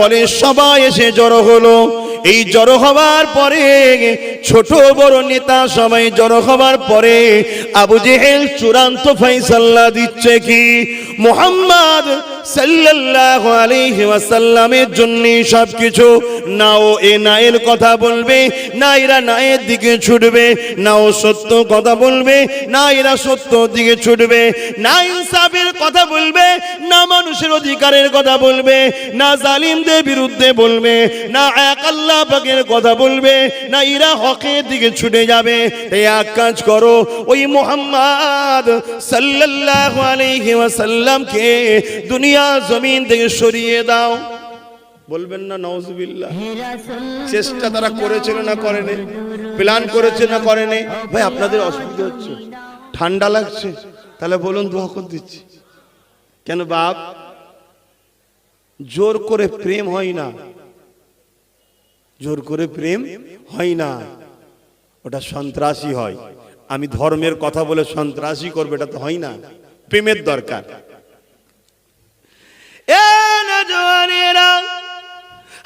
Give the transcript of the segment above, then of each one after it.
বলে সবাই এসে জড়ো হলো। এই জড়ো হওয়ার পরে ছোট বড় নেতা সবাই জড়ো হওয়ার পরে আবু জেহেল চূড়ান্ত ফয়সালা দিচ্ছে কি মুহাম্মদ সাল্লাল্লাহু আলাইহি ওয়াসাল্লামের জন্য সবকিছু। না ও এ নায়ের কথা বলবে, না এরা নায়ের দিকে ছুটবে, না ও সত্য কথা বলবে, না এরা সত্য দিকে ছুটবে, না ইনসাফের কথা বলবে, না মানুষের অধিকারের কথা বলবে, না জালিমদের বিরুদ্ধে বলবে, না এক আল্লাহ পাকের কথা বলবে, না এরা হকের দিকে ছুটে যাবে। তাই এক কাজ করো, ওই মুহাম্মদ সাল্লাল্লাহু আলাইহি ওয়াসাল্লামকে দুনিয়া জমিন থেকে সরিয়ে দাও। বলবেন না নাউজুবিল্লাহ? চেষ্টা তারা করেছিল না করেনি? প্ল্যান করেছে না করেনি? ভাই আপনাদের অসুবিধা হচ্ছে, ঠান্ডা লাগছে, তাহলে বলুন দোয়া করে দিচ্ছি। কেন বাপ? জোর করে প্রেম হয় না, জোর করে প্রেম হয় না, ওটা সন্ত্রাসী হয়। আমি ধর্মের কথা বলে সন্ত্রাসী করবে, এটা তো হয় না। প্রেমের দরকার।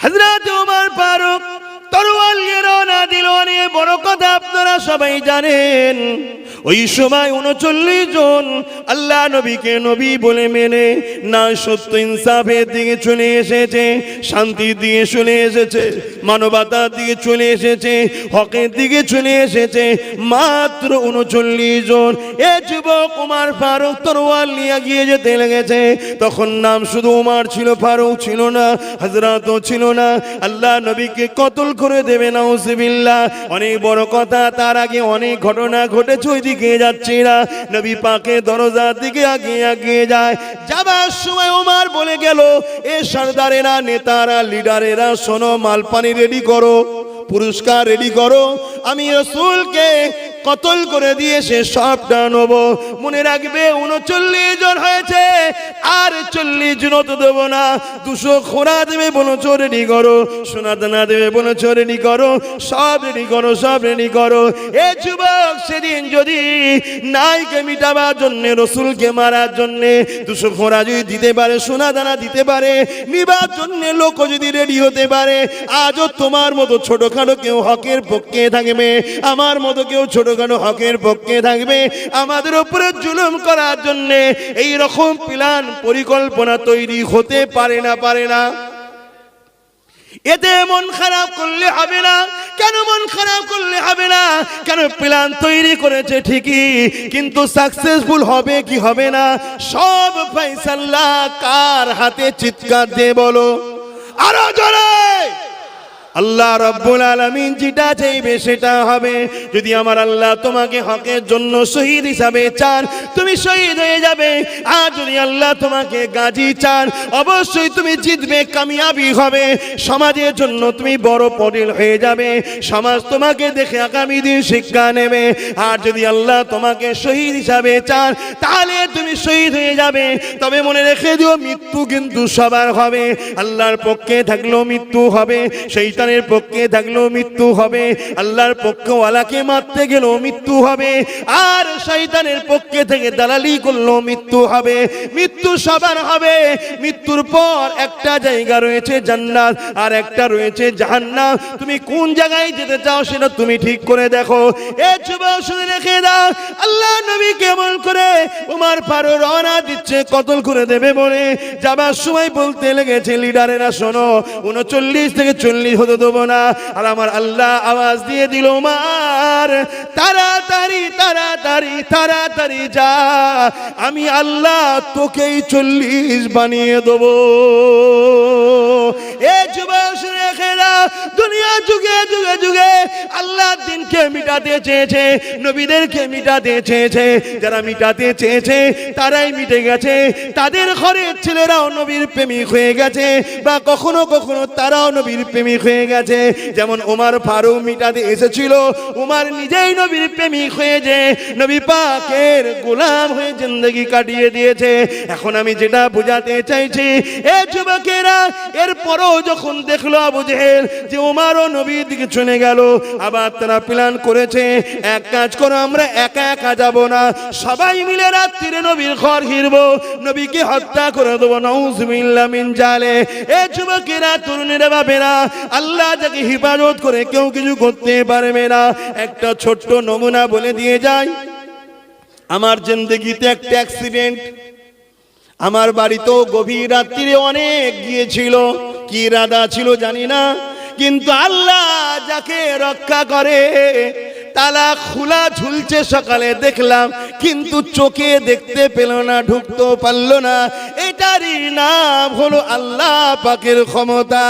হযরত ওমর ফারুক তরোয়াল নিয়ে রওনা দিল। অনেক বড় কথা আপনারা সবাই জানেন। ওই সময় 39 জন আল্লাহ নবীকে নবী বলে মেনে না সত্য ইনসাফের দিকে চলে এসেছে, শান্তির দিকে চলে এসেছে, মানবতার দিকে চলে এসেছে, হকের দিকে চলে এসেছে মাত্র 39 জন। এ যুবক ওমর ফারুক তরোয়াল নিয়ে গিয়ে যেতে লেগেছে। তখন নাম শুধু ওমর ছিল, ফারুক ছিল না, হযরতও ছিল না। আল্লাহ নবীকে কতল করে দেবে নাউজুবিল্লাহ। অনেক বড় কথা, তার আগে অনেক ঘটনা ঘটেছে। ওইদিকে যাচ্ছে না, নবী পাকের দরজার দিকে আগিয়ে যায়। যাবার সময় ওমর বলে গেল, এ সরদারেরা, নেতারা, লিডারেরা, শোনো, মালপানি রেডি করো, পুরস্কার রেডি করো। আমি রাসূলকে কতল করে দিয়ে সে সবটা নেব। মনে রাখবে 39 জন হয়েছে, আর 40 জন তো দেবো না। 200 খোরা দেবে বলেছো, রেডি করো। সোনা দানা দেবে বলেছো, রেডি করো। সব রেডি করো, সব রেডি করো। এ যুবক, সেদিন যদি নাইকে মিটাবার জন্যে, রসুলকে মারার জন্যে 200 খোরা যদি দিতে পারে, সোনা দানা দিতে পারে, নিবার জন্যে লোক যদি রেডি হতে পারে, আজও তোমার মতো ছোটখাটো কেউ হকের পক্ষে থাকবে, আমার মতো কেউ ছোট হকের পক্ষে থাকবে, আমাদের উপরে জুলুম করার জন্য এই রকম প্ল্যান পরিকল্পনা তৈরি হতে পারে না, পারে না। এতে মন খারাপ করলে হবে না। কেন মন খারাপ করলে হবে না? কেন প্ল্যান তৈরি করেছে ঠিকই, কিন্তু সাকসেসফুল হবে কি হবে না, সব ফয়সালা কার হাতে? চিৎকার দিয়ে বলো আরো জোরে। আল্লাহ রাব্বুল আলামিন যেটা চাইবে সেটা হবে। যদি আমার আল্লাহ তোমাকে হকের জন্য শহীদ হিসাবে চান, তুমি শহীদ হয়ে যাবে। আর যদি আল্লাহ তোমাকে গাজী চান, অবশ্যই তুমি জিতবে, কামিয়াবি হবে। সমাজের জন্য তুমি বড় পটেল হয়ে যাবে, সমাজ তোমাকে দেখে আগামী দিন শিক্ষা নেবে। আর যদি আল্লাহ তোমাকে শহীদ হিসাবে চান, তাহলে তুমি শহীদ হয়ে যাবে। তবে মনে রেখে দিও, মৃত্যু কিন্তু সবার হবে। আল্লাহর পক্ষে থাকলেও মৃত্যু হবে, শয়তানের পক্ষে থাকলেও মৃত্যু হবে, আল্লাহর পক্ষওয়ালাকে মারতে গেলেও মৃত্যু হবে, আর শয়তানের পক্ষে থেকে দালালি করলেও মৃত্যু হবে। মৃত্যু সবার হবে। মৃত্যুর পর একটা জায়গা রয়েছে জান্নাত, আর একটা রয়েছে জাহান্নাম। তুমি কোন জায়গায় যেতে চাও সেটা তুমি ঠিক করে দেখো। এ যুবক, শুনে রেখে দাও, আল্লাহ নবী কেমন করে ওমর ফারুক রওনা দিচ্ছে কতল করে দেবে বলে। যাবার সময় বলতে লেগেছে, লিডারেরা শোনো, 39 থেকে 40 হতে দেবো না। আর আমার আল্লাহ আওয়াজ দিয়ে দিল, ওমর তাড়াতাড়ি তাড়াতাড়ি তাড়াতাড়ি যা, আমি আল্লাহ তোকেই 40 বানিয়ে দেবো। এ যুবক, শুনে রেখে দাও, দুনিয়া যুগে যুগে যুগে আল্লাহ দিনকে মিটাতে চেয়েছে, নবীদেরকে মিটাতে চেয়েছে। যারা মিটাতে চেয়েছে তারাই মিটে গেছে। তাদের ঘরের ছেলেরাও নবীর প্রেমিক হয়ে গেছে, বা কখনো কখনো তারাও নবীর প্রেমিক হয়ে গেছে। যেমন ওমর ফারুক মিটাতে এসেছিল, ওমর নিজেই নবীর প্রেমিক হয়ে যে নবী পাকের গোলাম হয়ে জিন্দেগি কাটিয়ে দিয়েছে। এখন আমি যেটা বোঝাতে চাইছি, এ যুবকেরা, এরপরও যখন দেখলো আবু জেহেল যে ওমরও নবীর দিকে চলে গেল। আবার তারা প্ল্যান করেছে, এক কাজ করো, আমরা একা একা যাব না, সবাই মিলে রাত্রিরে নবীর ঘর ঘিরবো, নবীকে হত্যা করে দেবো। নাউজুবিল্লাহ মিন জালে। এ যুবকেরা, তরুণেরা, বাপেরা, আল্লাহ যাকে হিফাজত করে কেউ কিছু করতে পারবে না। একটা ছোট্ট নমুনা বলে দিয়ে যায়। আমার জিন্দেগিতে একটা অ্যাক্সিডেন্ট, আমার বাড়িতেও গভীর রাত্রিরে অনেক গিয়েছিল, কি ইরাদা ছিল জানি না, কিন্তু আল্লাহ যাকে রক্ষা করে, তালা খোলা ঝুলছে, সকালে দেখলাম, কিন্তু চোখে দেখতে পেল না, ঢুকতে পারল না। এটারই নাম হলো আল্লাহ পাকের ক্ষমতা।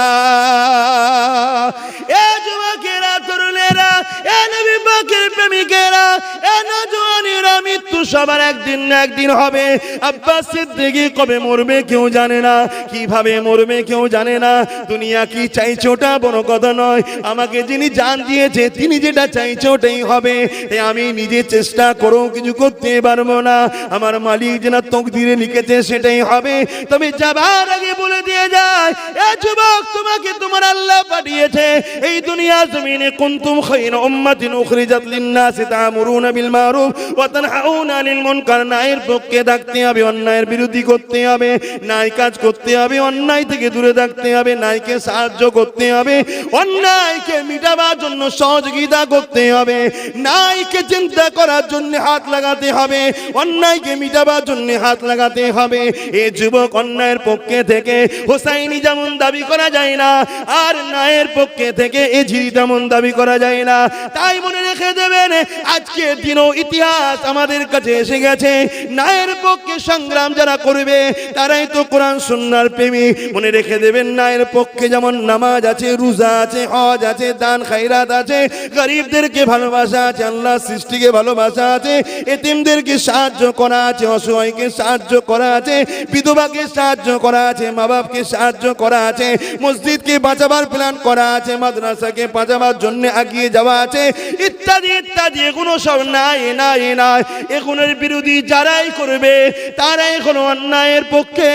এ যুবকেরা, তরুণেরা, এ নবী পাকের প্রেমিকেরা, এ নওজওয়ানেরা, মৃত্যু সবার একদিন না একদিন হবে। আব্বাস সিদ্দিকী কবে মরবে কেউ জানে না, কিভাবে মরবে কেউ জানে না। দুনিয়া কি চাইছে ওটা বড় কথা নয়, আমাকে যিনি জান দিয়েছে তিনি যেটা চাইছে ওটাই হবে। আমি নিজে চেষ্টা করেও কিছু করতে পারবো না, আমার মালিক যেটা তকদিরে লিখেছে সেটাই হবে। তবে যাবার আগে বলে দিয়ে যায়, এ যুবক, তোমাকে তোমার আল্লাহ পাঠিয়েছে এই দুনিয়া জমিনে। কুনতুম খায়রা উম্মাতিন উখরিজাত লিন-নাসি তা'মুরুনা বিল মারুফ ওয়া তানহাউনা আনিল মুনকার। ন্যায়ের পক্ষে থাকতে হবে, অন্যায়ের বিরোধী করতে হবে, ন্যায় কাজ করতে হবে, অন্যায় থেকে দূরে থাকতে হবে, ন্যায়কে সাহায্য করতে হবে, অন্যায়কে মিটাবার জন্য সহযোগিতা করতে হবে, ন্যায়কে চিন্তা করার জন্য হাত লাগাতে হবে, অন্যায়কে মিটাবার জন্য হাত লাগাতে হবে। এ যুবক, অন্যায়ের পক্ষে থেকে হোসাইনি যেমন দাবি করা যায় না, আর ন্যায়ের পক্ষে থেকে এজিরি তেমন দাবি করা যায় না। তাই মনে রেখে দেবেন, আজকে দিনও ইতিহাস আমাদের কাছে এসে গেছে। ন্যায়ের পক্ষে সংগ্রাম যারা করবে তারাই তো কোরআন সুন্নাহর প্রেমী। মনে রেখে দেবেন, ন্যায়ের পক্ষে যেমন নামাজ আছে, রোজা আছে, হজ আছে, দান খায়রাত আছে, গরিবদেরকে ভালোবাসা আছে, আল্লাহ সৃষ্টিকে ভালোবাসা আছে, এতিমদেরকে সাহায্য করা আছে, অসহায়কে সাহায্য করা আছে, বিধবাকে সাহায্য করা আছে, মা বাপকে সাহায্য করা আছে, মসজিদকে বাঁচাবার প্ল্যান করা আছে, মাদ্রাসাকে বাঁচাবার জন্য এগিয়ে যাওয়া আছে, ইত্যাদি ইত্যাদি। এগুলো সব নাই নাই নাই, এগুলোর বিরোধী যারাই করবে তারাই হলো অন্যায়ের পক্ষে,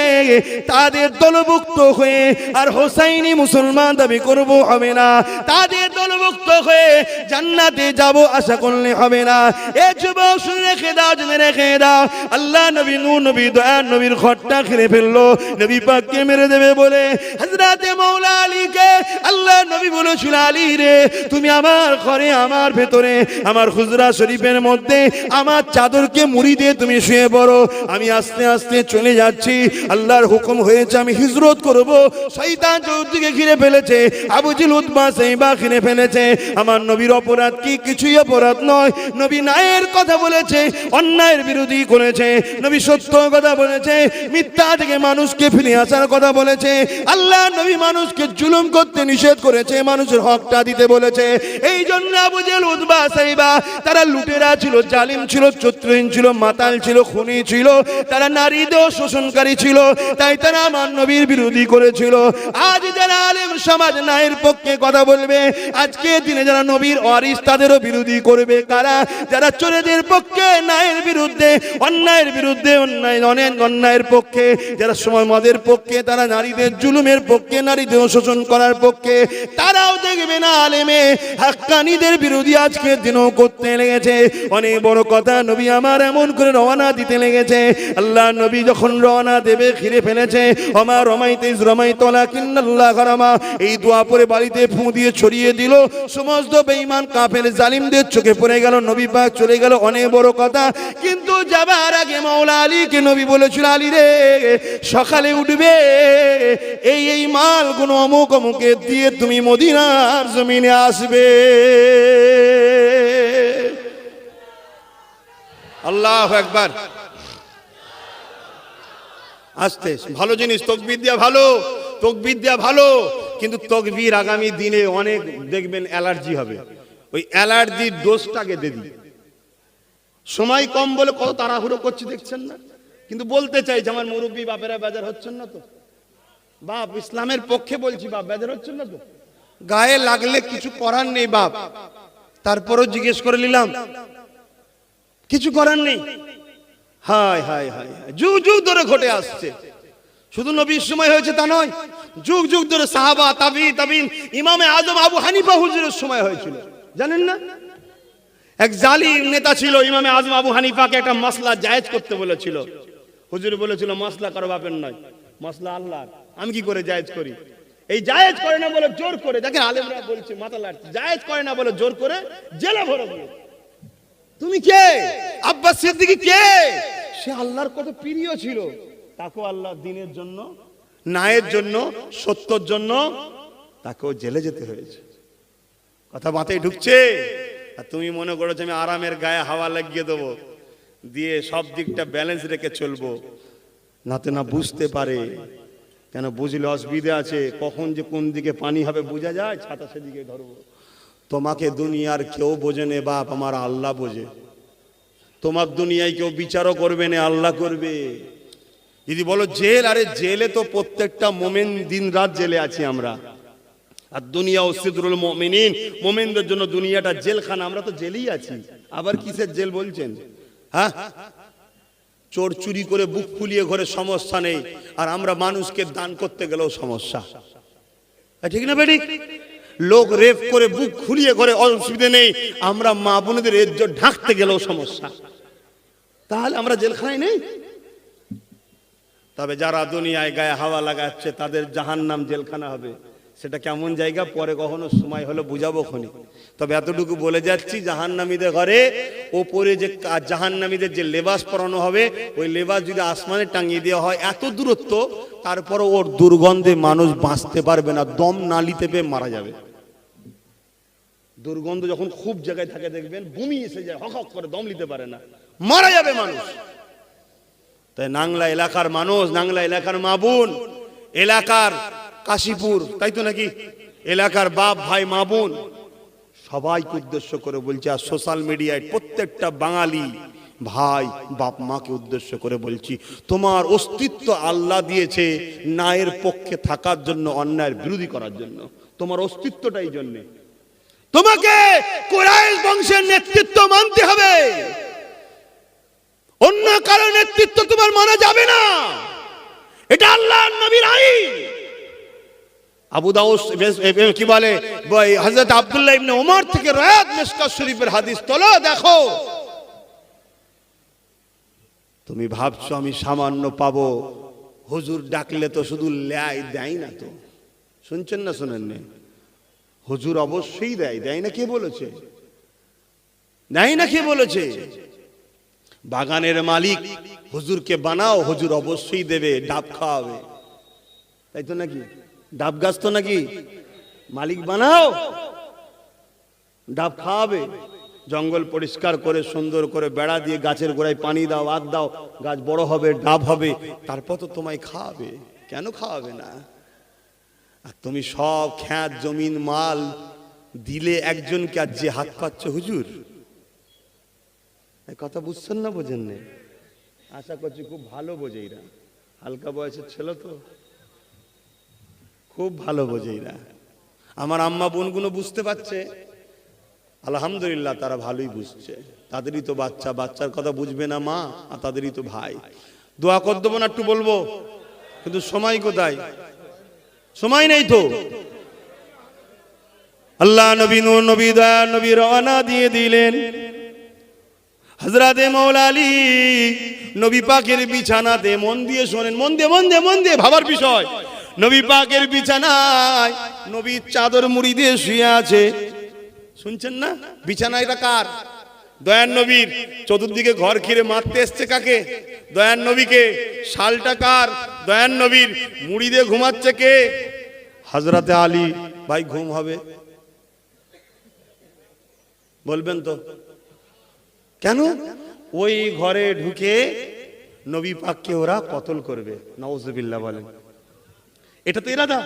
তাদের দলভুক্ত হয়ে আর হোসাইনি মুসলমান দাবি করবো হবে না, তাদের দলভুক্ত হয়ে জান্নাতে যাব আশা করলে হবে না। এ যুবক, শুনে রেখে দাও, জেনে রেখে দাও, আল্লাহ নবী নূর নবী দয়ার নবীর ঘরটা ঘিরে ফেললো, নবী পাককে মেরে দেবে বলে। হযরতে মাওলা আলীকে আল্লাহ নবী বলেছিল, আলী রে, তুমি আমার ঘরে, আমার ভেতরে, আমার হুজরা শরীফের মধ্যে আমার চাদরকে মুড়ি দিয়ে তুমি শুয়ে পড়ো, আমি আস্তে আস্তে চলে যাচ্ছি, আল্লাহর হুকুম হয়েছে আমি হিজরত করব। শয়তান চৌদিকে ঘিরে ফেলেছে, আবু জিল, উতবা, সাইবা ঘিরে ফেলেছে। আমার নবীর অপরাধ কি? কিছুই অপরাধ নয়। নবী ন্যায়ের কথা বলেছে, অন্যায়ের বিরোধী করেছে, নবী সত্য কথা বলেছে, মিথ্যা থেকে মানুষকে ফিরে আসার কথা বলেছে। আল্লাহ নবী মানুষকে জুলুম করতে নিষেধ করেছে, মানুষের হকটা দিতে বলেছে। এই জন্য আবু জেল, উতবা, সাইবা তারা লুটেরা ছিল, জালিম ছিল, চতুরহীন ছিল, মাতাল ছিল, খুনি ছিল, তারা নারীদের শোষণকারী ছিল, তাই তারা আমার নবীর বিরোধী করেছিল। আজ যারা আলেম সমাজ ন্যায়ের পক্ষে কথা বলবে, আজকে দিনে যারা নবীর ওয়ারিস তাদেরও বিরোধী করবে কারা? যারা চোরেদের পক্ষে, ন্যায়ের বিরুদ্ধে, অন্যায়ের বিরুদ্ধে, অন্যায়ের পক্ষে, যারা সময় মদের পক্ষে, তারা নারীদের জুলুমের পক্ষে, নারীদের শোষণ করার পক্ষে, তারাও দেখবে না আলেমে হাক্কানীদের বিরোধী আজকের দিনও করতে লেগেছে। অনেক বড় কথা, নবী আমার এমন করে রওনা দিতে লেগেছে। আল্লাহ নবী যখন রওনা দেবে, ঘিরে ফেলেছে। ওমা রমাইতে ইজ রমাইতা ওয়ালাকিন্নাল্লাহ রামা, এই দোয়া পরে বাড়িতে ফু দিয়ে ছড়িয়ে দিল। সমস্ত বেঈমান কাফের জালিমদের চোখে পড়ে গেল, নবী পাক চলে গেল। অনেক বড় কথা, কিন্তু যাবার আগে মাওলা আলীকে নবী বলেছিল, আলী রে, সকালে উঠবে, এই এই মালগুলো অমুক অমুকে দিয়ে তুমি মদিনার জমিনে আসবে। আল্লাহু আকবার। আসতে ভালো জিনিস, তকবীর দেওয়া ভালো, তকবীর দেওয়া ভালো, কিন্তু তকবীর আগামী দিনে অনেক দেখবেন অ্যালার্জি হবে। ওই অ্যালার্জির ডোজটাকে দিদি, সময় কম বলে কত তাড়াহুড়ো করছি দেখছেন না? কিন্তু বলতে চাই যে আমার মুরব্বী বাপেরা বেজার হচ্ছেন না তো? বাপ, ইসলামের পক্ষে বলছি, বাপ বেজার হচ্ছেন না তো? গায়ে লাগলে কিছু করার নেই বাপ, তারপরও জিজ্ঞেস করে নিলাম, কিছু করার নেই। হায় হায় হায়, যুগ যুগ ধরে ঘটে আসছে। শুধু নবীর সময় হয়েছে তা নয়, যুগ যুগ ধরে সাহাবা তাবিন ইমামে আজম আবু হানিফা হুজুরের সময় হয়েছিল, জানেন না? এক জালিম নেতা ছিল, ইমামে আজম আবু হানিফাকে একটা মাসলা জায়েজ করতে বলেছিল। হুজুর বলেছিল মাসলা কারো বাপের নয়, মাসলা আল্লাহর, আমি কি করে জায়েজ করি? এই জায়েজ করে না বলে জোর করে, দেখেন আলেমরা বলছে মাথা লাড়ছে, জায়েজ করে না বলে জোর করে জেলে ভরে দিল। তুমি কে? আব্বাস সিদ্দিকী কে? সে আল্লাহর কত প্রিয় ছিল, তাকেও আল্লাহ দিনের জন্য, ন্যায়ের জন্য, সত্যর জন্য তাকেও জেলে যেতে হয়েছে। কথা মাথায় ঢুকছে? আর তুমি মনে করেছো আমি আরামের গায়ে হাওয়া লাগিয়ে দেবো, দিয়ে সব দিকটা ব্যালেন্স রেখে চলবো, নাতে না বুঝতে পারে। কেন বুঝলে অসুবিধা আছে, কখন যে কোন দিকে পানি হবে বোঝা যায়, ছাতা সেদিকে ধরবো। তোমাকে দুনিয়ার কেউ বোঝে না বাপ, আমার আল্লাহ বোঝে। তোমার দুনিয়ায় কেউ বিচারও করবে না, আল্লাহ করবে। যদি বলো জেল, আরে জেলে তো প্রত্যেকটা মোমেন দিন রাত জেলে আছি আমরা। আর দুনিয়া সিদরুল মুমিনিন, মুমিনদের জন্য দুনিয়াটা জেলখানা, আমরা তো জেলেই আছি। আবার কিসের জেল বলছেন? হ্যাঁ, চোর চুরি করে বুক ফুলিয়ে ঘরে সমস্যা নেই, আর আমরা মানুষকে দান করতে গেলেও সমস্যা, ঠিক না বেটি? লোক রেপ করে বুক খুলিয়ে ঘরে অসুবিধা নেই, আমরা মা বোনদের ইজ্জত ঢাকতে গেলেও সমস্যা। তাহলে আমরা জেলখানায় নেই? তবে যারা দুনিয়ায় গায়ে হাওয়া লাগাচ্ছে তাদের জাহান্নাম জেলখানা হবে। সেটা কেমন জায়গা পরে কখনো সময় হলে বুঝাবো খনি। তবে এতটুকু বলে যাচ্ছি, জাহান্নামীদের ঘরে ওপরে যে জাহান্নামীদের যে লেবাস পরানো হবে, ওই লেবাস যদি আসমানে টাঙিয়ে দেওয়া হয় এত দূরত্ব, তারপরও ওর দুর্গন্ধে মানুষ বাঁচতে পারবে না, দম নালিতে পেয়ে মারা যাবে। দুর্গন্ধ যখন খুব জায়গায় থাকে দেখবেন বমি এসে যায়, হক হক করে দম নিতে পারে না, মারা যাবে মানুষ। তাই নাংলা এলাকার মানুষ, নাংলা এলাকার মা বোন, এলাকার কাশীপুর, তাই তো নাকি, এলাকার বাপ ভাই মা বোন সবাইকে উদ্দেশ্য করে বলছি, আর সোশ্যাল মিডিয়ায় প্রত্যেকটা বাঙালি ভাই বাপ মাকে উদ্দেশ্য করে বলছি, তোমার অস্তিত্ব আল্লাহ দিয়েছে ন্যায়ের পক্ষে থাকার জন্য, অন্যায়ের বিরোধী করার জন্য। তোমার অস্তিত্বটা এই জন্যে, তোমাকে কুরাইশ বংশের নেতৃত্ব মানতে হবে, অন্য কারো নেতৃত্ব তোমার মানা যাবে না। এটা আল্লাহর নবীর আইন। আবু দাউদ কি বলে, হযরত আব্দুল্লাহ ইবনে ওমর থেকে রায়াত মিশকাত শরীফের হাদিস তোলো, দেখো। তুমি ভাবছো আমি সামান্য পাবো, হুজুর ডাকলে তো শুধু লেয় দেয় না তো, শুনছেন না শুনেন না? হুজুর অবশ্যই দেয়, দেয় না কে বলেছে? দেয় না কে বলেছে? বাগানের মালিক হুজুরকে বানাও, হুজুর অবশ্যই দেবে, ডাব খাওয়াবে, তাই তো নাকি? ডাব গাছ তো নাকি মালিক বানাও, ডাব খাওয়াবে। জঙ্গল পরিষ্কার করে সুন্দর করে বেড়া দিয়ে গাছের গোড়ায় পানি দাও, আদ দাও, গাছ বড় হবে, ডাব হবে, তারপর তো তোমায় খাওয়াবে। কেন খাওয়াবে না? আর তুমি সব খ্যাত জমিন মাল দিলে একজনকে, আর যে হাত পাচ্ছ হুজুর, কথা বুঝছেন না? বোঝেন না? আশা করছি খুব ভালো বোঝে এরা, হালকা বয়সের ছেলে তো, খুব ভালো বোঝে এরা। আমার আম্মা বোনগুলো বুঝতে পারছে, আলহামদুলিল্লাহ, তারা ভালোই বুঝছে। তাদেরই তো বাচ্চা, বাচ্চার কথা বুঝবে না মা, আর তাদেরই তো ভাই। দোয়া কর দেবো না একটু বলবো, কিন্তু সময় কোথায়? সময় নেই তো। আল্লাহ নবী, নূর নবী, দয়া নবী রওনা দিয়ে দিলেন। হযরতে মাওলা আলী নবী পাকের বিছানাতে, মন দিয়ে শোনেন, মন দিয়ে মন দিয়ে মন দিয়ে ভাবার বিষয়। নবী পাকের বিছানায় নবী চাদর মুড়ি দিয়ে শুয়ে আছে, শুনছেন না? বিছানাটা কার? দয়ার নবীর। চতুর্দিকে ঘর ঘিরে মারতে এসছে কাকে? দয়ার নবীকে। শালটা কার? দয়ার নবীর। মুড়ি দিয়ে ঘুমাচ্ছে কে? হযরতে আলী। ভাই ঘুম হবে? বলবেন তো কেন? ওই ঘরে ঢুকে নবী পাককে ওরা কতল করবে, নাউজুবিল্লাহ বলেন। এটা তো ইরাদা।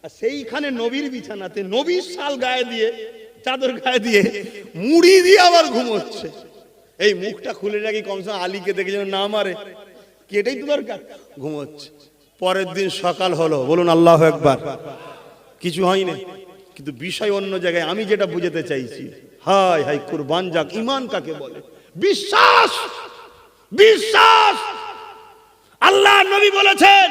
আর সেইখানে নবীর বিছানাতে নবীর শাল গায়ে দিয়ে, চাদর গায়ে দিয়ে, মুড়ি দিয়ে আবার ঘুমোচ্ছে। এই মুখটা খুলে রাখি, কমসে কম আলীকে দেখে যেন না মারে, কি এটাই তো দরকার। ঘুমোচ্ছে। পরের দিন সকাল হলো, বলুন আল্লাহু আকবার। কিছু হয়নি, কিন্তু বিষয় অন্য জায়গায়। আমি যেটা বুঝাতে চাইছি, হায় হায় কুরবান যাক, ঈমান কাকে বলে? বিশ্বাস। বিশ্বাস। আল্লাহ নবী বলেছেন,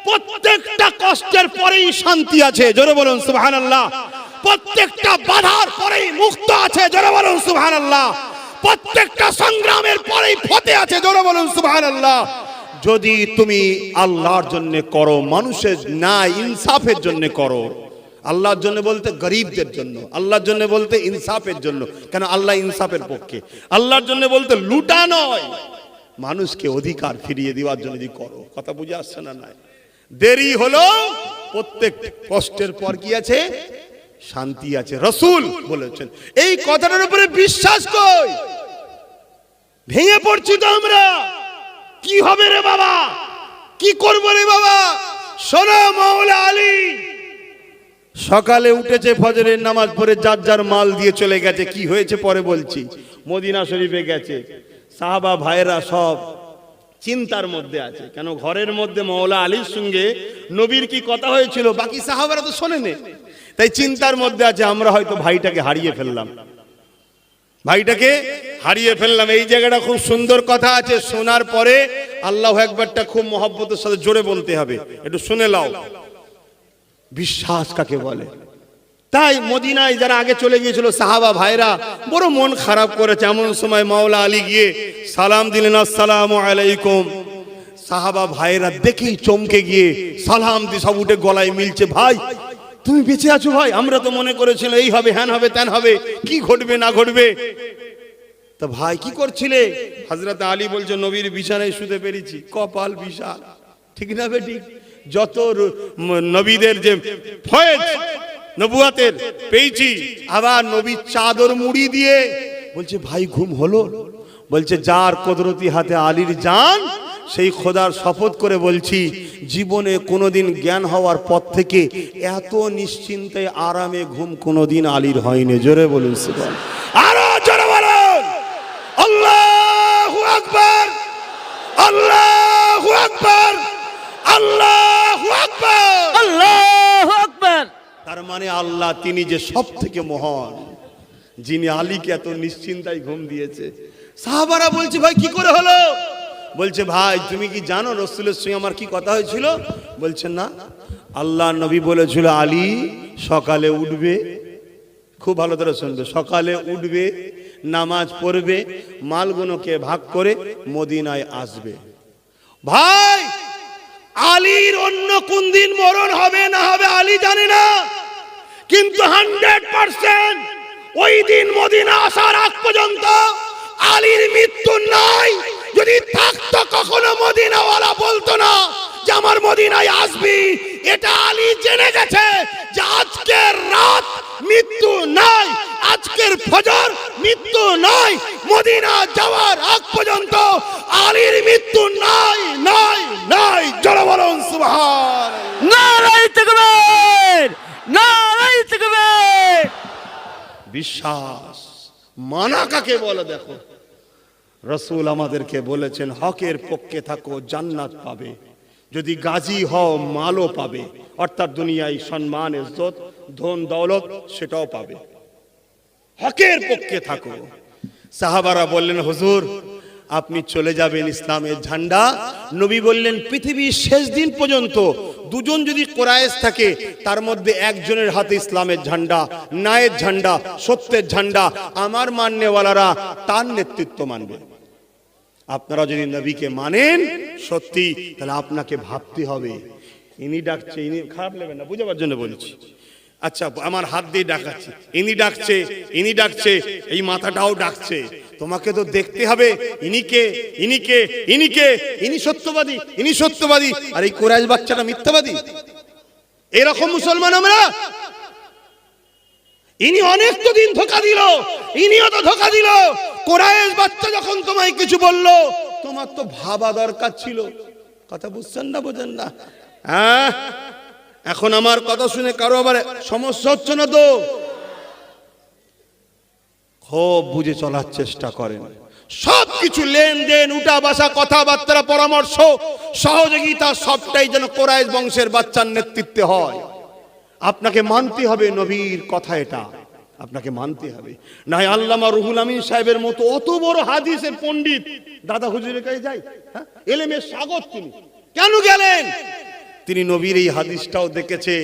প্রত্যেকটা কষ্টের পরেই শান্তি আছে, জোরে বলুন সুবহানাল্লাহ। প্রত্যেকটা বাধার পরেই মুক্ত আছে, জোরে বলুন সুবহানাল্লাহ। প্রত্যেকটা সংগ্রামের পরেই ফতে আছে, জোরে বলুন সুবহানাল্লাহ। যদি তুমি আল্লাহর জন্য করো, মানুষের ন্যায় ইনসাফের জন্য করো। আল্লাহর জন্য বলতে গরিবদের জন্য, আল্লাহর জন্য বলতে ইনসাফের জন্য। কেন? আল্লাহ ইনসাফের পক্ষে। আল্লাহর জন্য বলতে লুটা নয়, মানুষকে অধিকার ফিরিয়ে দেওয়ার জন্য যদি করো। কথা বুঝে আসছে না? নাই দেরি হলো, প্রত্যেক কষ্টের পর কি আছে? শান্তি আছে। রাসূল বলেছেন। এই কথাটার উপরে বিশ্বাস কই? ভেঙে পড়ছি তো আমরা। কি হবে রে বাবা, কি করবো রে বাবা? শোনো, মাওলা আলী সকালে উঠেছে, ফজরের নামাজ পড়ে যার যার মাল দিয়ে চলে গেছে। কি হয়েছে পরে বলছি। মদিনা শরীফে গেছে, সাহাবা ভাইরা সব চিন্তার মধ্যে আছে। কেন? ঘরের মধ্যে মাওলা আলীর সঙ্গে নবীর কি কথা হয়েছিল, বাকি সাহাবারা তো শোনেনি, তাই চিন্তার মধ্যে আছে। আমরা হয়তো ভাইটাকে হারিয়ে ফেললাম, ভাইটাকে হারিয়ে ফেললাম। এই জায়গাটা খুব সুন্দর কথা আছে, শোনার পরে আল্লাহু আকবারটা খুব মহব্বতের সাথে জোরে বলতে হবে, একটু শুনে লাও। বিশ্বাস কাকে বলে? তাই মদিনায় যারা আগে চলে গিয়েছিল সাহাবা ভাইরা বড় মন খারাপ করেছে। এমন সময় মাওলা আলী গিয়ে সালাম দিলেন, আসসালামু আলাইকুম। সাহাবা ভাইরা দেখেই চমকে গিয়ে সালাম দিয়ে সব উঠে গলায় মিলছে। ভাই তুমি বেঁচে আছো? ভাই আমরা তো মনে করেছিল এই হবে, হ্যান হবে, ত্যান হবে, কি ঘটবে না ঘটবে। তা ভাই কি করছিলে? হযরত আলী বলছে, নবীর বিছানায় শুতে পেরেছি। কপাল বিশাল, ঠিক না বেঠিক? যত নবীদের যে ফয়েজ নবুয়াতের পেয়েছি, আবার নবীর চাদর মুড়ি দিয়ে বলছে, ভাই ঘুম হলো? বলছে, যার কুদরতি হাতে আলীর জান, সেই খোদার শপথ করে বলছি, জীবনে কোনোদিন জ্ঞান হওয়ার পর থেকে এত নিশ্চিন্তে আরামে ঘুম কোনোদিন আলীর হয়নি। জোরে বলুন সুবহানাল্লাহ, আরো জোরে বলুন আল্লাহু আকবার, আল্লাহু আকবার, আল্লাহু আকবার, আল্লাহু আকবার। তার মানে আল্লাহ তিনি যে সব থেকে মহান, যিনি আলীকে এত নিশ্চিন্তায় ঘুম দিয়েছে। সাহাবারা বলছে, ভাই কি করে হলো? বলছে, ভাই তুমি কি জানো রাসূলের সঙ্গে আমার কি কথা হয়েছিল? বলছেন না, আল্লাহ নবী বলেছিল আলী সকালে উঠবে, খুব ভালো করে শুনবে, সকালে উঠবে, নামাজ পড়বে, মালগুলোকে ভাগ করে মদিনায় আসবে। ভাই আলীর অন্য কোন দিন মরণ হবে না হবে আলী জানে না, কিন্তু 100% ওই দিন মদিনা আসার আগ পর্যন্ত আলীর মৃত্যু নাই। যদি থাকতো কখনো মদিনাওয়ালা বলতো না যে আমার মদিনায় আসবি। এটা আলী জেনে গেছে যে আজকের রাত মৃত্যু নাই, আজকের ফজর মৃত্যু নাই, মদিনা যাওয়ার আগ পর্যন্ত আলীর মৃত্যু নাই, নাই, নাই। জোরে বলুন সুবহান, নারায়ে তাকবীর, নারায়ে তাকবীর। বিশ্বাস মানা কাকে বলে? দেখো রাসূল আমাদেরকে বলেছেন, হকের পক্ষে থাকো জান্নাত পাবে, যদি গাজী হও মালও পাবে, অর্থাৎ দুনিয়ায় সম্মান ইজ্জত ধন দৌলত সেটাও পাবে। হকের পক্ষে থাকো। সাহাবারা বললেন, হুজুর আপনি চলে যাবেন, ইসলামের ঝান্ডা। নবী বললেন, পৃথিবীর শেষ দিন পর্যন্ত দুজন যদি কোরাইশ থাকে, তার মধ্যে একজনের হাতে ইসলামের ঝান্ডা, ন্যায়ের ঝান্ডা, সত্যের ঝান্ডা, আমার মাননেওয়ালারা তার নেতৃত্ব মানবে। আপনারা যদি নবীকে মানেন সত্যি, তাহলে আপনাকে ভাবতে হবে, ইনি ডাকছে, ইনি খারাপ লাগবে না, বুঝাবার জন্য বলছি। আচ্ছা আমার হাত দিয়ে ডাকাচ্ছে, ইনি ডাকছে, ইনি ডাকছে, এই মাথাটাও ডাকছে, তোমাকে তো দেখতে হবে ইনিকে, ইনিকে, ইনিকে, ইনি সত্যবাদী, ইনি সত্যবাদী, আর এই কোরাইশ বাচ্চাটা মিথ্যাবাদী। এরকম মুসলমান আমরা। ইনি অনেক তো দিন ধোঁকা দিল, ইনিও তো ধোঁকা দিল। কোরাইশ বাচ্চা যখন তোমায় কিছু বললো, তোমার তো ভাবা দরকার ছিল। কথা বুঝছেন না? বোঝেন না? হ্যাঁ, এখন আমার কথা শুনে কারো আবার সমস্যা হচ্ছে না তো? খুব বুঝে চলার চেষ্টা করেন। সবকিছু লেনদেন, উঠা বসা, কথাবার্তা, পরামর্শ, সহযোগিতা সবটাই যেন কোরাইশ বংশের বাচ্চার নেতৃত্বে হয়। আপনাকে মানতে হবে নবীর কথা, এটা আপনাকে মানতে হবে। না হয় আল্লামা রুহুল আমিন সাহেবের মতো অত বড় হাদিসের পণ্ডিত দাদা হুজুরের কাছে যাই, হ্যাঁ, এলেমের সাগর তিনি কেন গেলেন? তিনি নবীর এই হাদিসটাও দেখেছে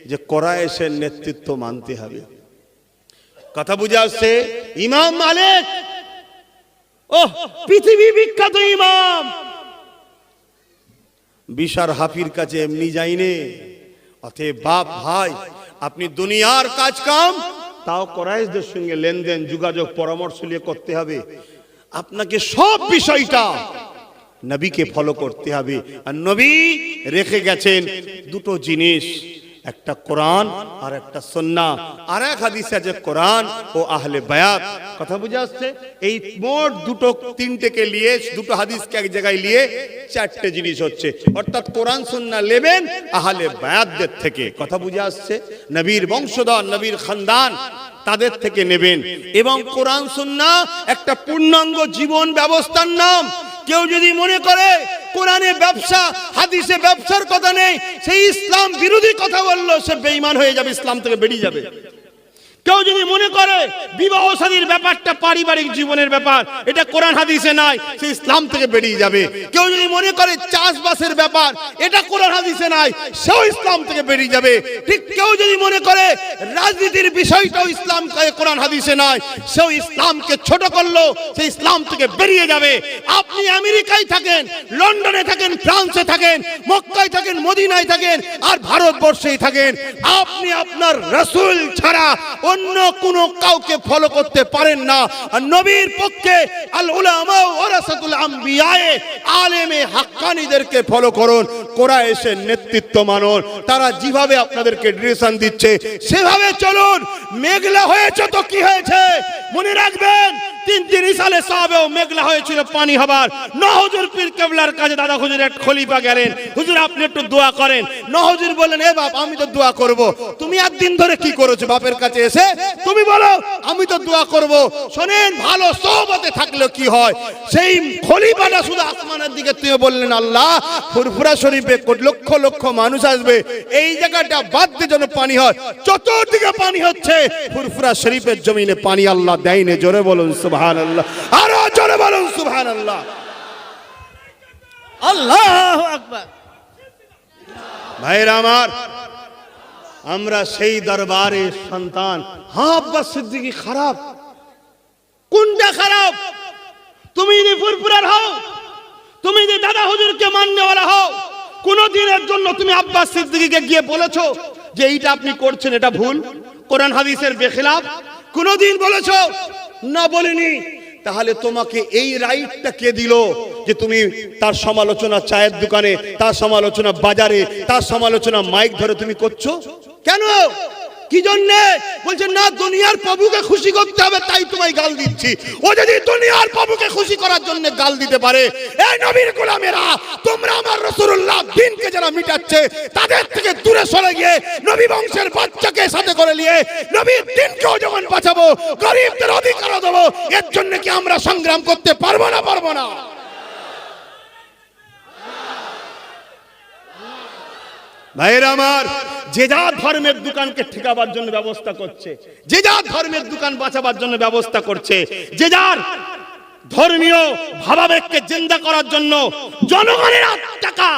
যে কোরাইশের নেতৃত্ব মানতে হবে। কথা বুঝে আসছে? ইমাম মালিক, ও পৃথিবী বিখ্যাত ইমাম, বিশার হাফির কাছে এমনি যাইনে। অতএব বাপ ভাই, আপনি দুনিয়ার কাজ কাম তাও কোরাইশদের সঙ্গে লেনদেন, যোগাযোগ, পরামর্শ নিয়ে করতে হবে। আপনাকে সব বিষয়টা নবীকে ফলো করতে হবে। আর নবী রেখে গেছেন দুটো জিনিস, একটা কোরআন আর একটা সুন্নাহ। আর এক হাদিসে আছে কোরআন ও আহলে বায়াত। কথা বুঝে আসছে? এই মোট দুটো তিনটেকে নিয়ে, দুটো হাদিসকে এক জায়গায় নিয়ে চারটে জিনিস হচ্ছে। অর্থাৎ কোরআন সুন্নাহ নেবেন আহলে বায়াতদের থেকে। কথা বুঝে আসছে? নবীর বংশধর, নবীর খানদান, তাদের থেকে নেবেন। এবং কোরআন সুন্নাহ একটা পূর্ণাঙ্গ জীবন ব্যবস্থার নাম। কেউ যদি মনে করে কোরআনে ব্যবসা, হাদিসে ব্যবসার কথা নেই, সেই ইসলাম বিরোধী কথা বললো, সে বেঈমান হয়ে যাবে, ইসলাম থেকে বেরিয়ে যাবে। কেউ যদি মনে করে বিবাহ শাদীর ব্যাপারটা পারিবারিক জীবনের ব্যাপার, এটা কোরআন হাদিসে নাই, সে ইসলাম থেকে বেরিয়ে যাবে। কেউ যদি মনে করে চাষবাসের ব্যাপার, এটা কোরআন হাদিসে নাই, সেও ইসলাম থেকে বেরিয়ে যাবে। ঠিক কেউ যদি মনে করে রাজনীতির বিষয়টাও ইসলাম কোরআন হাদিসে নাই, সেও ইসলামকে ছোট করলো, সে ইসলাম থেকে বেরিয়ে যাবে। আপনি আমেরিকায় থাকেন, লন্ডনে থাকেন, ফ্রান্সে থাকেন, মক্কায় থাকেন, মদিনায় থাকেন, আর ভারতবর্ষেই থাকেন, আপনি আপনার রাসূল ছাড়া অন্য কোন কাউকে ফলো করতে পারেন না। আর নবীর পক্ষে আল উলামা ওয়ারাসাতুল আম্বিয়া, আলেমে হাক্কানীদেরকে ফলো করুন, কোরাইশের নেতৃত্ব মানুন। তারা যেভাবে আপনাদেরকে ডিরেকশন দিচ্ছে সেভাবে চলুন। মেঘলা হয়েছে তো কি হয়েছে, মনে রাখবেন 3 সালে সাহাবেও মেঘলা হয়েছিল পানি হবার। নহজুর পীর কেবলার কাছে দাদা হুজুর এক খলিফা গেলেন, হুজুর আপনি একটু দোয়া করেন। নহজুর বললেন, এ বাপ আমি তো দোয়া করব, তুমি একদিন ধরে কি করেছো বাপের কাছে এসে, তুমি বলো আমি তো দোয়া করব। শোনেন, ভালো সোহবতে থাকলে কি হয়, সেই খলিফাটা শুধু আসমানের দিকে তুই বললেন, আল্লাহ ফুরফুরা শরীফে লক্ষ লক্ষ মানুষ আসবে, এই জায়গাটা বাদ দিয়ে যেন পানি হয়। চতুর্দিকে পানি হচ্ছে, ফুরফুরা শরীফের জমিনে পানি আল্লাহ দেয়নি। জোরে বলুন সুবহানাল্লাহ, আরো জোরে বলুন সুবহানাল্লাহ, আল্লাহু আকবার। ভাইরা আমার, আমরা সেই দরবারের সন্তান। হ্যাঁ আব্বাস সিদ্দিকী খারাপ, কোনটা খারাপ? তুমি যদি ফুরফুরার হও, তুমি যদি দাদা হুজুরকে মাননেওয়ালা হও, কোন দিনের জন্য তুমি আব্বাস সিদ্দিকীকে গিয়ে বলেছো যে এইটা আপনি করছেন এটা ভুল, কোরআন হাদিসের বেখিলাফ? কোনদিন বলেছো? না, বলিনি। তাহলে তোমাকে এই রাইটটা কে দিল যে তুমি তার সমালোচনা চায়ের দোকানে, তার সমালোচনা বাজারে, তার সমালোচনা মাইক ধরে তুমি করছো? কেন? কি জন্য? বলছে না, দুনিয়ার প্রভুকে খুশি করতে হবে তাই তোমায় গাল দিচ্ছি। ও যদি দুনিয়ার প্রভুকে খুশি করার জন্য গাল দিতে পারে, এই নবীর গোলামেরা, তোমরা আমার রাসূলুল্লাহ দ্বীনকে যারা মিটাচ্ছে তাদের থেকে দূরে সরে গিয়ে নবী বংশের বাচ্চাকে সাথে করে নিয়ে নবীর দ্বীনকেও যেমন বাঁচাবো, গরিবদের অধিকারও দেবো, এর জন্য কি আমরা সংগ্রাম করতে পারবো না? পারবো না? ভাইরা আমার, যে যা ধর্মের দোকানকে ঠেকাবার জন্য ব্যবস্থা করছে, যে যা ধর্মের দোকান বাঁচাবার জন্য ব্যবস্থা করছে, যে যার ধর্মীয় ভাবাবেগকে জিন্দা করার জন্য জনগণের টাকা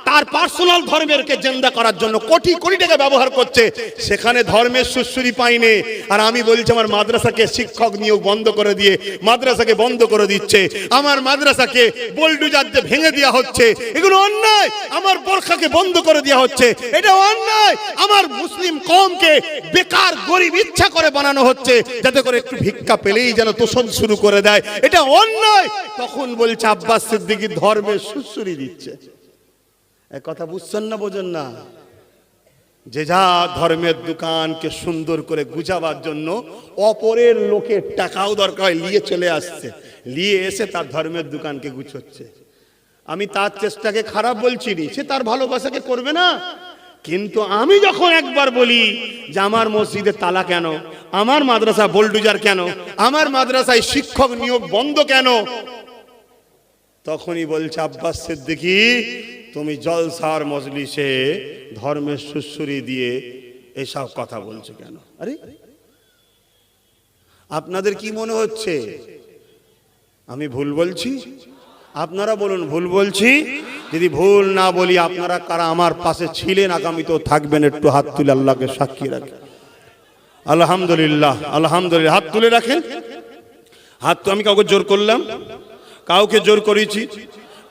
তার পার্সোনাল ধর্মেরকে জিন্দা করার জন্য কোটি কোটি টাকা ব্যবহার করছে, সেখানে ধর্মের সুশ্রী পাইনি। আর আমি বলছি আমার মাদ্রাসাকে শিক্ষক নিয়োগ বন্ধ করে দিয়ে মাদ্রাসাকে বন্ধ করে দিচ্ছে, আমার মাদ্রাসাকে বোলডুজার দিয়ে ভেঙে দেওয়া হচ্ছে, এগুলো অন্যায়। আমার বোরখাকে বন্ধ করে দেওয়া হচ্ছে, এটা অন্যায়। আমার মুসলিম কওমকে বেকার গরিব ইচ্ছা করে বানানো হচ্ছে যাতে করে একটু ভিক্ষা পেলেই যেন তোষণ শুরু করে দেয়, এটা অন্যায়। তখন বলছে আব্বাস সিদ্দিকী ধর্মের সুশ্রী দিচ্ছে। কথা বুঝছেন না, বোঝেন না? যে যা ধর্মের দোকানকে সুন্দর করে গুছাবার জন্য অপরের লোকের টাকাও দরকার হয়, নিয়ে চলে আসছে, নিয়ে এসে তার ধর্মের দোকানকে গুছোচ্ছে। আমি তার চেষ্টাকে খারাপ বলছি নি, সে তার ভালোবাসাকে করবে না। কিন্তু আমি যখন একবার বলি যে আমার মসজিদে তালা কেন, আমার মাদ্রাসা বোলডুজার কেন, আমার মাদ্রাসায় শিক্ষক নিয়োগ বন্ধ কেন, তখনই বলছে আব্বাস সিদ্দিকী তুমি জলসার মজলিসে ধর্মের সুশ্রী দিয়ে এসব কথা বলছো কেন? আরে আপনাদের কি মনে হচ্ছে আমি ভুল বলছি? আপনারা বলুন ভুল বলছি? যদি ভুল না বলি, আপনারা কারা আমার পাশে ছিলেন, আগামীতেও থাকবেন, একটু হাত তুলে আল্লাহকে সাক্ষী রাখেন। আলহামদুলিল্লাহ, আলহামদুলিল্লাহ, হাত তুলে রাখেন। হাত তো আমি কাউকে জোর করলাম? কাউকে জোর করেছি?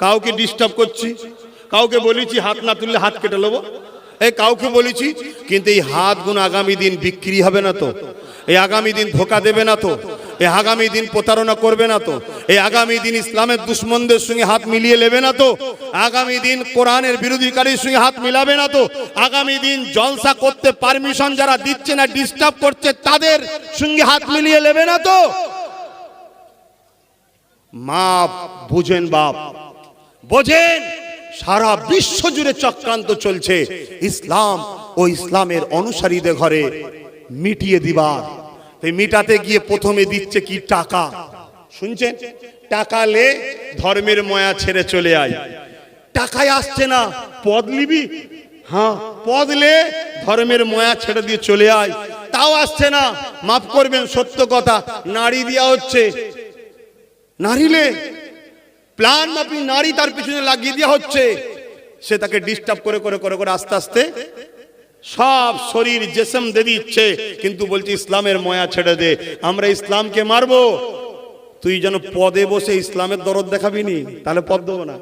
কাউকে ডিস্টার্ব করছি? কাউকে বলেছি হাত না তুললে হাত কেটে নেবো? এই কাউকে বলেছি? কিন্তু এই হাতগুলো আগামী দিন বিক্রি হবে না তো? এই আগামী দিন ধোকা দেবে না তো? এই আগামী দিন প্রতারণা করবে না তো? এই আগামী দিন ইসলামের দুশ্মনদের সঙ্গে হাত মিলিয়ে নেবে না তো? আগামী দিন কোরআনের বিরোধীকারীর সঙ্গে হাত মিলাবে না তো? আগামী দিন জলসা করতে পারমিশন যারা দিচ্ছে না, ডিস্টার্ব করছে, তাদের সঙ্গে হাত মিলিয়ে নেবে না তো? মা বুঝেন, বাপ বোঝেন, সারা বিশ্ব জুড়ে চক্রান্ত চলছে ইসলাম ও ইসলামের অনুসারীদের ঘরে মিটিয়ে দিবার। মিটাতে গিয়ে প্রথমে দিচ্ছে কি? টাকা। শুনছেন? টাকা লে ধর্মের ময়া ছেড়ে চলে আয়। টাকায় আসছে না, পদ নিবি? হ্যাঁ, পদ লে ধর্মের ময়া ছেড়ে দিয়ে চলে আয়। তাও আসছে না, মাফ করবেন সত্য কথা, নারী দেওয়া হচ্ছে। নারীলে প্ল্যান মাপি নারী তার পিছনে লাগিয়ে দেওয়া হচ্ছে। সে তাকে ডিস্টার্ব করে করে করে করে আস্তে আস্তে সব শরীর জেসম দিয়ে দিচ্ছে, কিন্তু বলছে ইসলামের ময়া ছেড়ে দে, আমরা ইসলামকে মারবো। তুই যেন পদে বসে ইসলামের দরদ দেখাবি নি, তাহলে পদ দেবো না।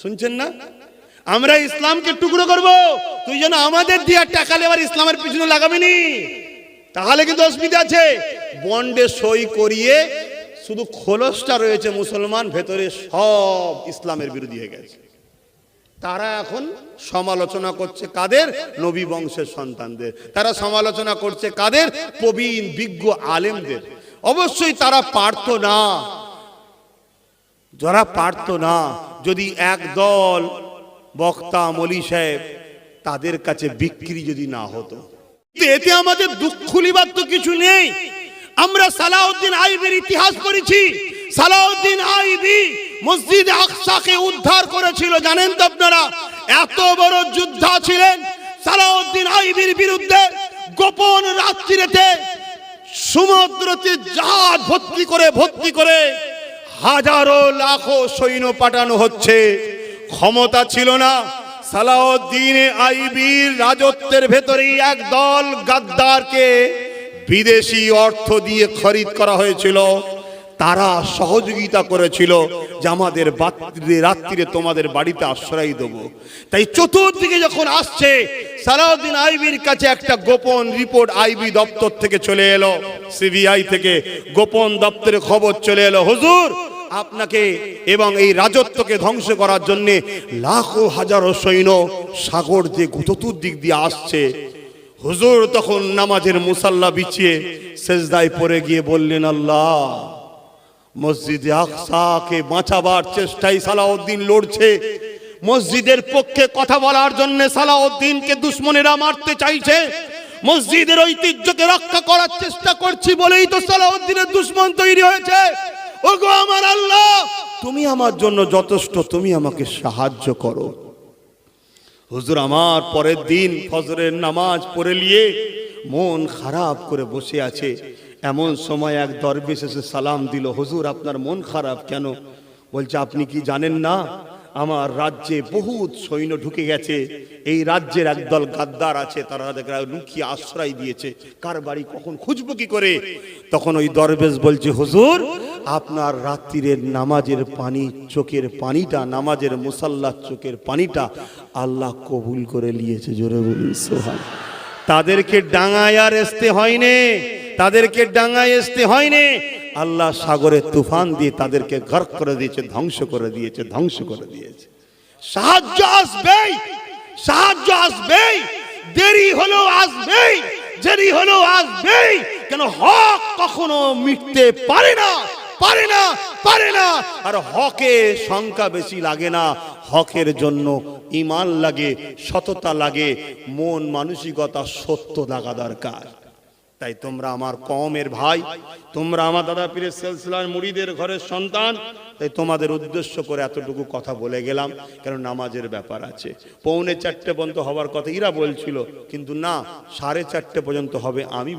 শুনছেন না? আমরা ইসলামকে টুকরো করব, তুই যেন আমাদের দিয়ে টাকা লেবার ইসলামের পিছনে লাগাবি নি, তাহলে কিন্তু অসুবিধা আছে। বন্ডে সই করিয়ে শুধু খোলসটা রয়েছে মুসলমান, ভেতরে সব ইসলামের বিরোধী হয়ে গেছে। তারা এখন সমালোচনা করছে কাদের? নবী বংশের সন্তানদের। তারা সমালোচনা করছে কাদের? প্রবীণ বিজ্ঞ আলেমদের। অবশ্যই তারা পারতো না, যারা পারতো না, যদি একদল বক্তা মলি সাহেব তাদের কাছে বিক্রি যদি না হতো। এতে আমাদের দুঃখ লিবার তো কিছু নেই। আমরা সালাউদ্দিন আইবির ইতিহাস পড়েছি। সালাউদ্দিন আইবি মসজিদে আকসাকে উদ্ধার করেছিল, জানেন তো আপনারা? এত বড় যোদ্ধা ছিলেন সালাউদ্দিন আইবির বিরুদ্ধে। গোপন রাত্রিতে সমুদ্রতে জাহাজ ভর্তি করে হাজারো লাখো সৈন্য পাঠানো হচ্ছে। ক্ষমতা ছিল না। সালাউদ্দিন আইবির রাজত্বের ভেতরেই একদল গাদ্দারকে বিদেশি অর্থ দিয়ে খরিদ করা হয়েছিল। তারা সহযোগিতা করেছিল যে আমাদের রাত্রিরে তোমাদের বাড়িতে আশ্রয় দেব। তাই চতুর্দিকে যখন আসছে, সালাউদ্দিন আইবির কাছে একটা গোপন রিপোর্ট আইবি দপ্তর থেকে চলে এলো, সিবিআই থেকে গোপন দপ্তরে খবর চলে এলো, হুজুর আপনাকে এবং এই রাজত্বকে ধ্বংস করার জন্য লাখো হাজারো সৈন্য সাগর দিয়ে চতুর্দিক দিয়ে আসছে। হুজুর তখন নামাজের মুসাল্লা বিছিয়ে সেজদায় পড়ে গিয়ে বললেন, আল্লাহ, মসজিদে আকসাকে বাঁচাবার চেষ্টায় সালাউদ্দিন লড়ছে। মসজিদের পক্ষে কথা বলার জন্য সালাউদ্দিনকে দুশমনেরা মারতে চাইছে। মসজিদের ঐতিহ্যকে রক্ষা করার চেষ্টা করছি বলেই তো সালাউদ্দিনের দুশমন তৈরি হয়েছে। ওগো আমার আল্লাহ, তুমি আমার জন্য যথেষ্ট, তুমি আমাকে সাহায্য করো। হুজুর আমার পরের দিন ফজরের নামাজ পড়ে নিয়ে মন খারাপ করে বসে আছে। এমন সময় এক দরবেশ এসে সালাম দিল, হুজুর আপনার মন খারাপ কেন? বলছে আপনি কি জানেন না আমার রাজ্যে বহুত সৈন্য ঢুকে গেছে, এই রাজ্যের একদল গাদ্দার আছে, তারা লুকিয়ে আশ্রয় দিয়েছে, কার বাড়ি কখন খুঁজবো কি করে? তখন ওই দরবেশ বলছে, হুজুর আপনার রাত্রিরের নামাজের পানি, চোখের পানিটা, নামাজের মুসাল্লার চোখের পানিটা আল্লাহ কবুল করে নিয়েছে। জোরে বলুন সুবহানাল্লাহ। তাদেরকে ডাঙায় আর আসতে হয়নি, তাদেরকে ডাঙায় আসতে হয়নি। আল্লাহ সাগরের তুফান দিয়ে তাদেরকে গর্ক করে দিয়েছে, ধ্বংস করে দিয়েছে, ধ্বংস করে দিয়েছে। সাহায্য আসবেই, সাহায্য আসবেই, দেরি হলেও আসবেই, দেরি হলেও আসবেই। কেন হক কখনো মিটতে পারে না, পারে না, পারে না। আর হকে সংখ্যা বেশি লাগে না, হকের জন্য ঈমান লাগে, সততা লাগে, মন মানসিকতা সত্য লাগা দরকার। তাই তোমরা আমার কওমের ভাই, তোমরা আমার দাদা পীরের সিলসিলার মুরিদের ঘরের সন্তান। তাই তোমাদের উদ্দেশ্য করে এতটুকু কথা বলে গেলাম, কারণ নামাজের ব্যাপার আছে। 3:45 পর্যন্ত হওয়ার কথা এরা বলছিল, কিন্তু না, 4:30 পর্যন্ত হবে আমি